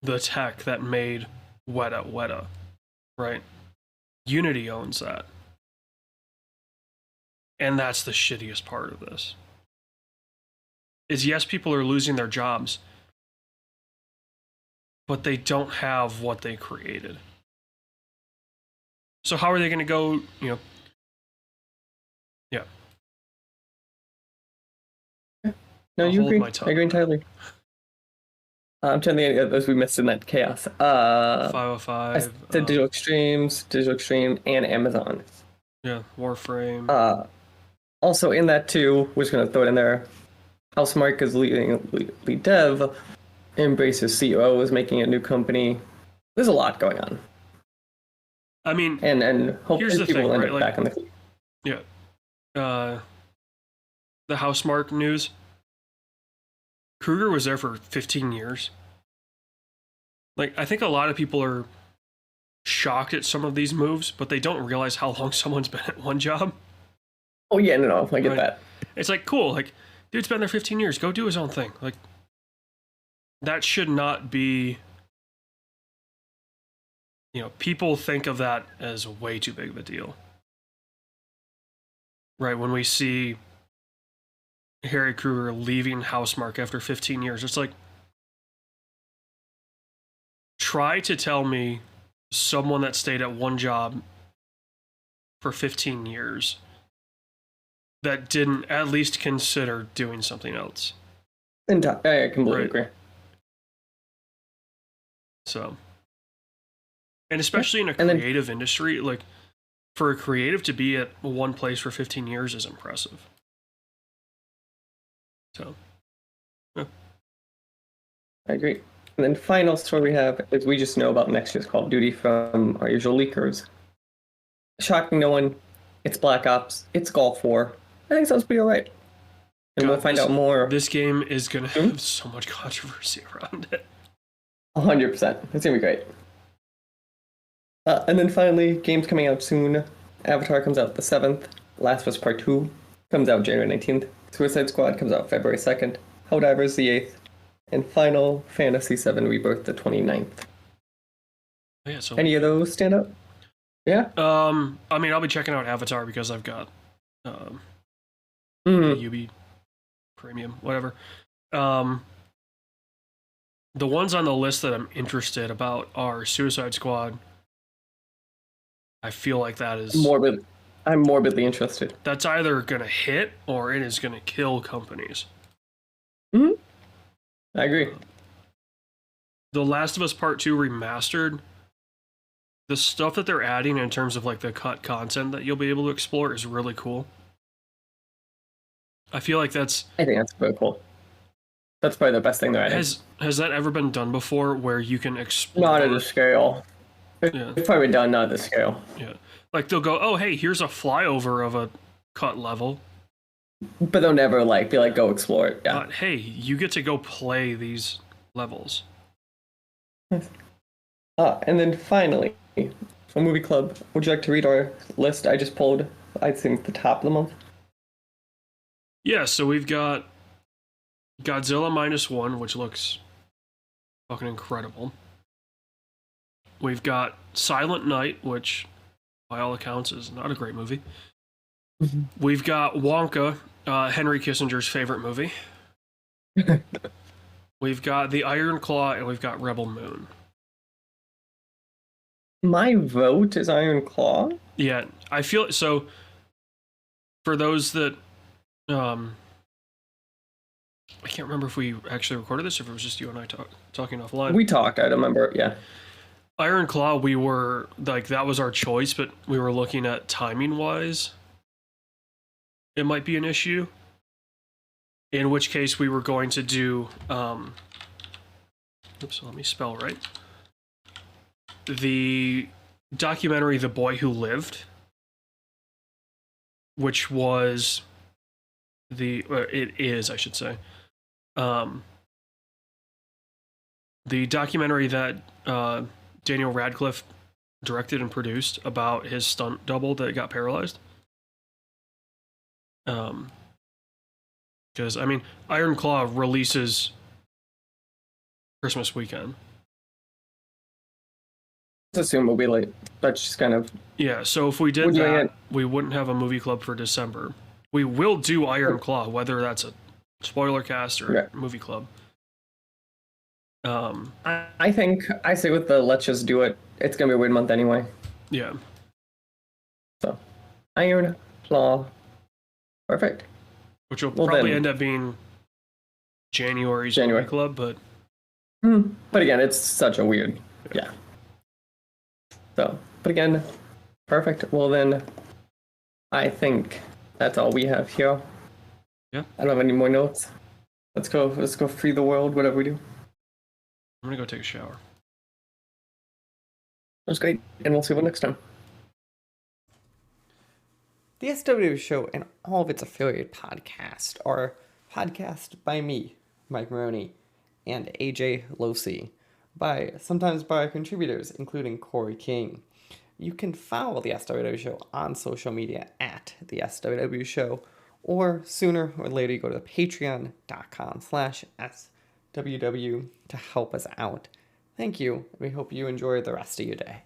Speaker 2: the tech that made Weta, right? Unity owns that. And that's the shittiest part of this. Is yes, people are losing their jobs, but they don't have what they created. So how are they going to go, Yeah.
Speaker 3: No, you agree. I agree entirely. I'm trying to think of those we missed in that chaos.
Speaker 2: 505.
Speaker 3: The Digital Extreme, and Amazon.
Speaker 2: Yeah, Warframe.
Speaker 3: Also in that too, we're just gonna throw it in there. Housemarque is lead dev. Embrace's CEO is making a new company. There's a lot going on.
Speaker 2: I mean,
Speaker 3: and hopefully people will end up back on the.
Speaker 2: Yeah. The Housemarque news. Kruger was there for 15 years. Like, I think a lot of people are shocked at some of these moves, but they don't realize how long someone's been at one job.
Speaker 3: Oh yeah, no, I get that.
Speaker 2: It's like, cool, like, dude's been there 15 years, go do his own thing. Like, that should not be, people think of that as way too big of a deal. Right, when we see Harry Kruger leaving Housemarque after 15 years, it's like, try to tell me someone that stayed at one job for 15 years that didn't at least consider doing something else.
Speaker 3: I completely agree.
Speaker 2: So, and especially in a creative industry, like, for a creative to be at one place for 15 years is impressive. So, yeah.
Speaker 3: I agree. And then final story we have is we just know about next year's Call of Duty from our usual leakers. Shocking no one. It's Black Ops. It's Gulf War. I think sounds pretty alright. And we'll find out more.
Speaker 2: This game is going to have so much controversy around it.
Speaker 3: 100%. It's going to be great. And then finally, games coming out soon. Avatar comes out the 7th. Last of Us Part 2 comes out January 19th. Suicide Squad comes out February 2nd. Helldivers the 8th. And Final Fantasy VII Rebirth the 29th.
Speaker 2: Yeah, so
Speaker 3: any of those stand out? Yeah.
Speaker 2: I mean, I'll be checking out Avatar because I've got UB Premium, whatever. The ones on the list that I'm interested about are Suicide Squad. I feel like that is
Speaker 3: I'm morbidly interested.
Speaker 2: That's either gonna hit or it is gonna kill companies.
Speaker 3: I agree.
Speaker 2: The Last of Us Part 2 remastered, the stuff that they're adding in terms of like the cut content that you'll be able to explore is really cool. I think that's very cool. That's probably the best thing they're adding. Has that ever been done before where you can explore?
Speaker 3: Not at a scale.
Speaker 2: Yeah.
Speaker 3: It's probably done, not at the scale.
Speaker 2: Yeah. Like they'll go, oh hey, here's a flyover of a cut level.
Speaker 3: But they'll never be like, go explore it. Yeah.
Speaker 2: But hey, you get to go play these levels.
Speaker 3: And then finally, for Movie Club, would you like to read our list I just pulled? I think the top of the month.
Speaker 2: Yeah, so we've got Godzilla -1, which looks fucking incredible. We've got Silent Night, which by all accounts is not a great movie. We've got Wonka, Henry Kissinger's favorite movie. We've got The Iron Claw, and we've got Rebel Moon.
Speaker 3: My vote is Iron Claw.
Speaker 2: Yeah, I feel so. For those that, I can't remember if we actually recorded this or if it was just you and I talking offline.
Speaker 3: We talked. I don't remember. Yeah.
Speaker 2: Iron Claw, we were like that was our choice, but we were looking at timing wise. It might be an issue. In which case, we were going to do. Oops, let me spell right. The documentary "The Boy Who Lived," which was it is, I should say, the documentary that Daniel Radcliffe directed and produced about his stunt double that got paralyzed. Because I mean, Iron Claw releases Christmas weekend.
Speaker 3: Let's assume it'll be late. That's just kind of.
Speaker 2: Yeah, so if we did that, we wouldn't have a movie club for December. We will do Iron Claw, whether that's a spoiler cast or a movie club.
Speaker 3: I think I say with the let's just do it. It's gonna be a weird month anyway.
Speaker 2: Yeah.
Speaker 3: So, Iron Claw, perfect.
Speaker 2: Which will probably end up being January's movie club, but.
Speaker 3: But again, it's such a weird. Yeah. So, but again, perfect. Well then, I think that's all we have here.
Speaker 2: Yeah.
Speaker 3: I don't have any more notes. Let's go free the world, whatever we do.
Speaker 2: I'm gonna go take a shower.
Speaker 3: That's great, and we'll see you next time.
Speaker 1: The SWW Show and all of its affiliate podcasts are podcasted by me, Mike Maroney, and AJ Losi, sometimes by contributors, including Corey King. You can follow the SWW Show on social media at the SWW Show, or sooner or later you go to patreon.com/SWW to help us out. Thank you. We hope you enjoy the rest of your day.